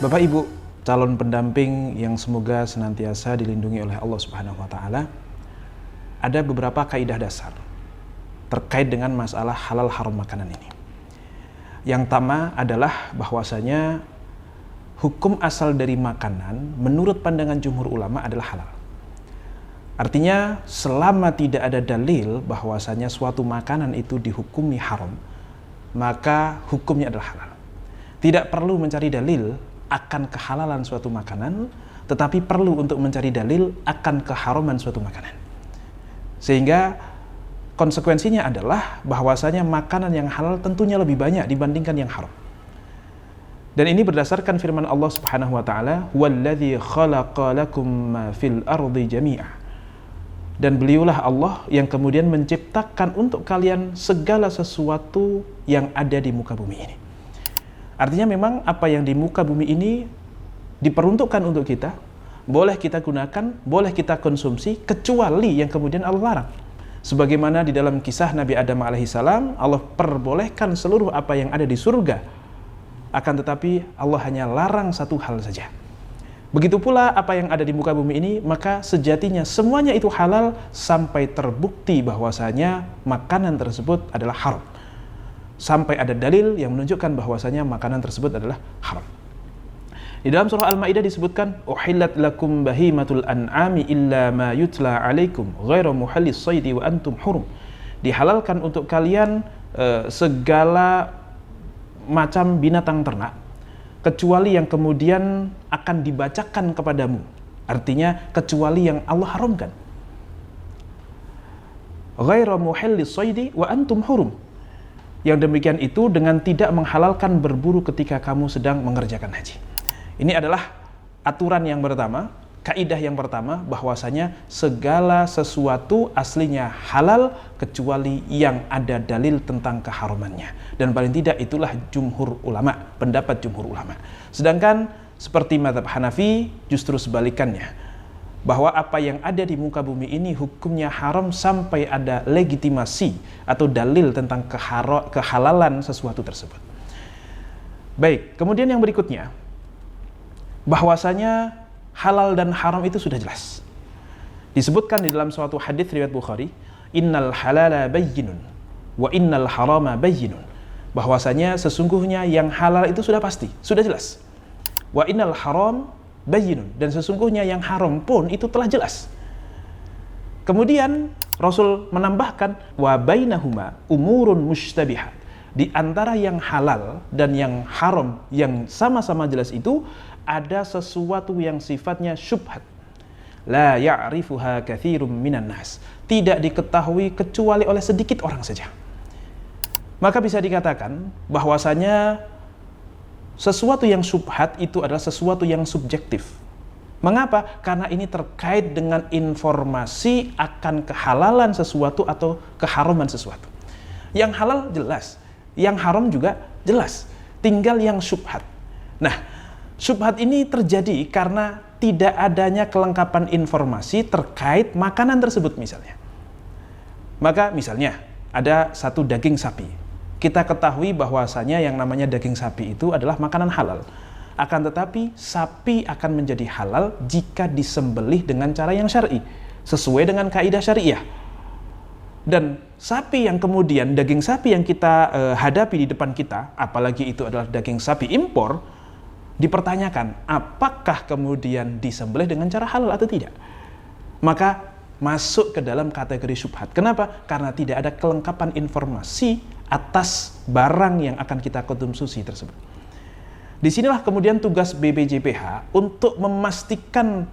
Bapak Ibu, calon pendamping yang semoga senantiasa dilindungi oleh Allah Subhanahu wa taala, ada beberapa kaidah dasar terkait dengan masalah halal haram makanan ini. Yang pertama adalah bahwasanya hukum asal dari makanan menurut pandangan jumhur ulama adalah halal. Artinya selama tidak ada dalil bahwasanya suatu makanan itu dihukumi haram, maka hukumnya adalah halal. Tidak perlu mencari dalil akan kehalalan suatu makanan, tetapi perlu untuk mencari dalil akan keharaman suatu makanan. Sehingga konsekuensinya adalah bahwasanya makanan yang halal tentunya lebih banyak dibandingkan yang haram. Dan ini berdasarkan firman Allah Subhanahu wa taala, "Walladzi khalaqa lakum ma fil ardi jami'a." Dan beliaulah Allah yang kemudian menciptakan untuk kalian segala sesuatu yang ada di muka bumi ini. Artinya memang apa yang di muka bumi ini diperuntukkan untuk kita, boleh kita gunakan, boleh kita konsumsi, kecuali yang kemudian Allah larang. Sebagaimana di dalam kisah Nabi Adam alaihissalam, Allah perbolehkan seluruh apa yang ada di surga, akan tetapi Allah hanya larang satu hal saja. Begitu pula apa yang ada di muka bumi ini, maka sejatinya semuanya itu halal sampai terbukti bahwasanya makanan tersebut adalah haram. Sampai ada dalil yang menunjukkan bahwasanya makanan tersebut adalah haram. Di dalam surah Al-Maidah disebutkan, "Uhillat lakum bahimatul an'ami illa ma yutla 'alaikum ghairu muhallis shaidi wa antum hurum." Dihalalkan untuk kalian segala macam binatang ternak kecuali yang kemudian akan dibacakan kepadamu. Artinya kecuali yang Allah haramkan. Ghairu muhallis shaidi wa antum hurum. Yang demikian itu dengan tidak menghalalkan berburu ketika kamu sedang mengerjakan haji. Ini adalah aturan yang pertama, kaidah yang pertama, bahwasanya segala sesuatu aslinya halal kecuali yang ada dalil tentang keharamannya. Dan paling tidak itulah jumhur ulama, pendapat jumhur ulama. Sedangkan seperti mazhab Hanafi justru sebalikannya, bahwa apa yang ada di muka bumi ini hukumnya haram sampai ada legitimasi atau dalil tentang kehalalan sesuatu tersebut. Baik, kemudian yang berikutnya, bahwasanya halal dan haram itu sudah jelas. Disebutkan di dalam suatu hadis riwayat Bukhari, "Innal halala bayyinun wa innal harama bayyinun." Bahwasanya sesungguhnya yang halal itu sudah pasti, sudah jelas. Wa innal haram bayyinun, dan sesungguhnya yang haram pun itu telah jelas. Kemudian Rasul menambahkan, wa bainahuma umurun mushtabihat. Di antara yang halal dan yang haram yang sama-sama jelas itu ada sesuatu yang sifatnya syubhat. La ya'rifuha katsirum minan nas. Tidak diketahui kecuali oleh sedikit orang saja. Maka bisa dikatakan bahwasanya sesuatu yang syubhat itu adalah sesuatu yang subjektif. Mengapa? Karena ini terkait dengan informasi akan kehalalan sesuatu atau keharaman sesuatu. Yang halal jelas, yang haram juga jelas. Tinggal yang syubhat. Nah, syubhat ini terjadi karena tidak adanya kelengkapan informasi terkait makanan tersebut misalnya. Maka misalnya ada satu daging sapi. Kita ketahui bahwasanya yang namanya daging sapi itu adalah makanan halal. Akan tetapi sapi akan menjadi halal jika disembelih dengan cara yang syar'i, sesuai dengan kaidah syariah. Dan sapi yang kemudian, daging sapi yang kita hadapi di depan kita, apalagi itu adalah daging sapi impor, dipertanyakan apakah kemudian disembelih dengan cara halal atau tidak. Maka masuk ke dalam kategori syubhat. Kenapa? Karena tidak ada kelengkapan informasi atas barang yang akan kita konsumsi tersebut. Disinilah kemudian tugas BPJPH untuk memastikan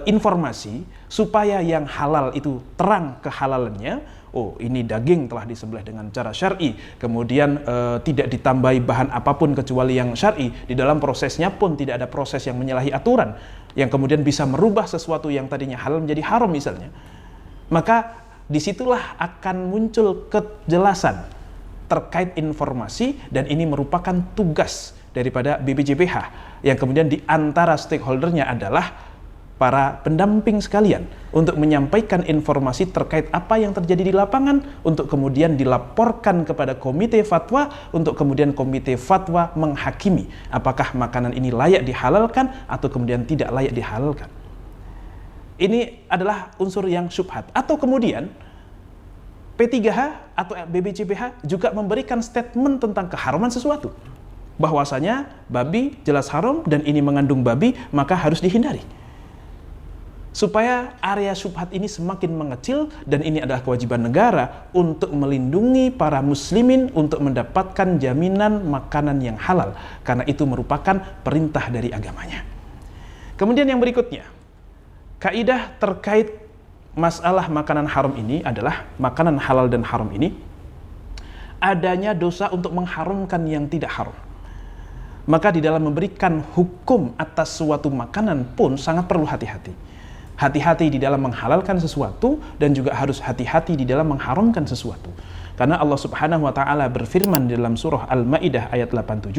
informasi supaya yang halal itu terang kehalalannya. Oh, ini daging telah disembelih dengan cara syar'i, kemudian tidak ditambahi bahan apapun kecuali yang syar'i. Di dalam prosesnya pun tidak ada proses yang menyalahi aturan, yang kemudian bisa merubah sesuatu yang tadinya halal menjadi haram misalnya. Maka disitulah akan muncul kejelasan terkait informasi, dan ini merupakan tugas daripada BPJPH yang kemudian di antara stakeholdernya adalah para pendamping sekalian untuk menyampaikan informasi terkait apa yang terjadi di lapangan untuk kemudian dilaporkan kepada komite fatwa untuk kemudian komite fatwa menghakimi apakah makanan ini layak dihalalkan atau kemudian tidak layak dihalalkan. Ini adalah unsur yang syubhat. Atau kemudian P3H atau BBCPH juga memberikan statement tentang keharaman sesuatu, bahwasanya babi jelas haram dan ini mengandung babi maka harus dihindari, supaya area syubhat ini semakin mengecil. Dan ini adalah kewajiban negara untuk melindungi para muslimin untuk mendapatkan jaminan makanan yang halal, karena itu merupakan perintah dari agamanya. Kemudian yang berikutnya, kaidah terkait masalah makanan haram ini adalah makanan halal dan haram ini adanya dosa untuk mengharamkan yang tidak haram. Maka di dalam memberikan hukum atas suatu makanan pun sangat perlu hati-hati. Hati-hati di dalam menghalalkan sesuatu dan juga harus hati-hati di dalam mengharamkan sesuatu. Karena Allah Subhanahu wa taala berfirman di dalam surah Al-Maidah ayat 87,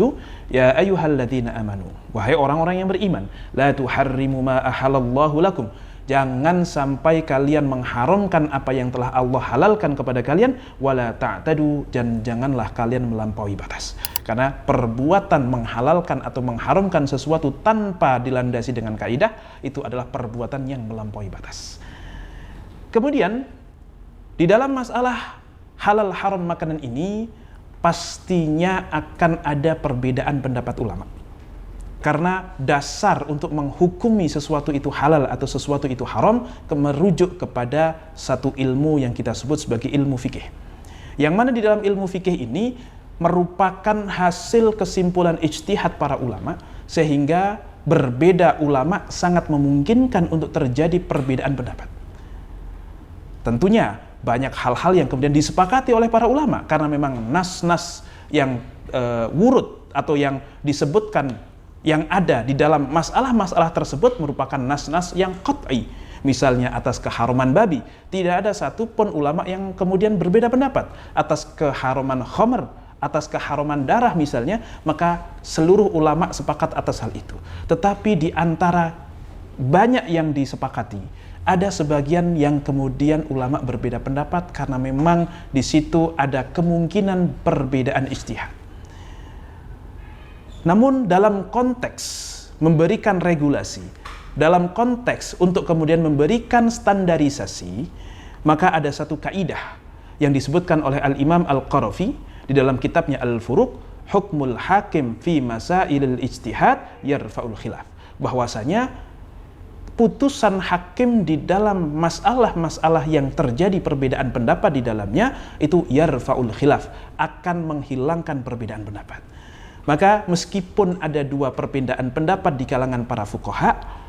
ya ayyuhalladzina amanu, wahai orang-orang yang beriman, la tuharrimu ma ahalallahu lakum, jangan sampai kalian mengharamkan apa yang telah Allah halalkan kepada kalian, wala ta'tadu, dan janganlah kalian melampaui batas. Karena perbuatan menghalalkan atau mengharamkan sesuatu tanpa dilandasi dengan kaidah itu adalah perbuatan yang melampaui batas. Kemudian di dalam masalah halal haram makanan ini pastinya akan ada perbedaan pendapat ulama. Karena dasar untuk menghukumi sesuatu itu halal atau sesuatu itu haram merujuk kepada satu ilmu yang kita sebut sebagai ilmu fikih. Yang mana di dalam ilmu fikih ini merupakan hasil kesimpulan ijtihad para ulama, sehingga berbeda ulama sangat memungkinkan untuk terjadi perbedaan pendapat. Tentunya banyak hal-hal yang kemudian disepakati oleh para ulama karena memang nas-nas yang wurud atau yang disebutkan yang ada di dalam masalah-masalah tersebut merupakan nas-nas yang qat'i. Misalnya atas keharaman babi, tidak ada satupun ulama yang kemudian berbeda pendapat. Atas keharaman khamr, atas keharaman darah misalnya, maka seluruh ulama sepakat atas hal itu. Tetapi di antara banyak yang disepakati, ada sebagian yang kemudian ulama berbeda pendapat karena memang di situ ada kemungkinan perbedaan ijtihad. Namun dalam konteks memberikan regulasi, dalam konteks untuk kemudian memberikan standarisasi, maka ada satu kaidah yang disebutkan oleh Al-Imam Al-Qarafi di dalam kitabnya Al-Furuq, hukmul hakim fi masailil ijtihad yarfa'ul khilaf, bahwasanya putusan hakim di dalam masalah-masalah yang terjadi perbedaan pendapat di dalamnya itu yarfa'ul khilaf, akan menghilangkan perbedaan pendapat. Maka meskipun ada dua perbedaan pendapat di kalangan para fuqaha,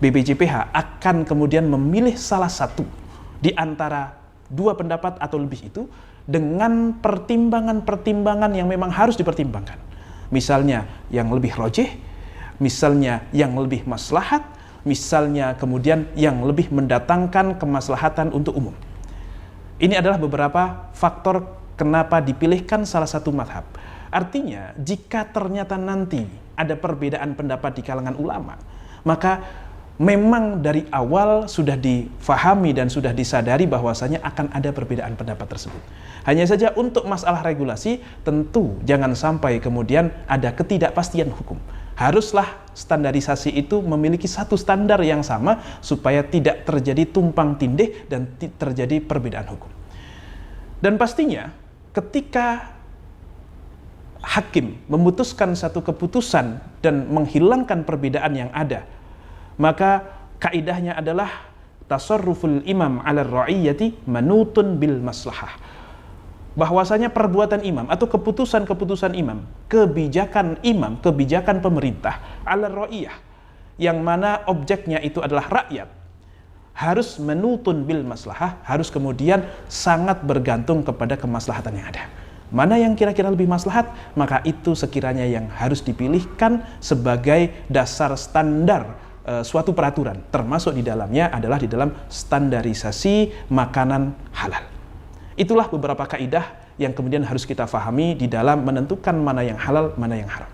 BBCPH akan kemudian memilih salah satu di antara dua pendapat atau lebih itu dengan pertimbangan-pertimbangan yang memang harus dipertimbangkan. Misalnya yang lebih rajih, misalnya yang lebih maslahat, misalnya kemudian yang lebih mendatangkan kemaslahatan untuk umum. Ini adalah beberapa faktor kenapa dipilihkan salah satu mazhab. Artinya, jika ternyata nanti ada perbedaan pendapat di kalangan ulama, maka memang dari awal sudah difahami dan sudah disadari bahwasanya akan ada perbedaan pendapat tersebut. Hanya saja untuk masalah regulasi, tentu jangan sampai kemudian ada ketidakpastian hukum. Haruslah standarisasi itu memiliki satu standar yang sama supaya tidak terjadi tumpang tindih dan terjadi perbedaan hukum. Dan pastinya ketika hakim memutuskan satu keputusan dan menghilangkan perbedaan yang ada, maka kaidahnya adalah tasarruful imam 'ala ar-ra'iyyati manutun bil maslahah. Bahwasanya perbuatan imam atau keputusan-keputusan imam, kebijakan pemerintah 'ala ar-ra'iyyah, yang mana objeknya itu adalah rakyat, harus menutun bil maslahah, harus kemudian sangat bergantung kepada kemaslahatan yang ada. Mana yang kira-kira lebih maslahat, maka itu sekiranya yang harus dipilihkan sebagai dasar standar suatu peraturan, termasuk di dalamnya adalah di dalam standarisasi makanan halal. Itulah beberapa kaidah yang kemudian harus kita fahami di dalam menentukan mana yang halal, mana yang haram.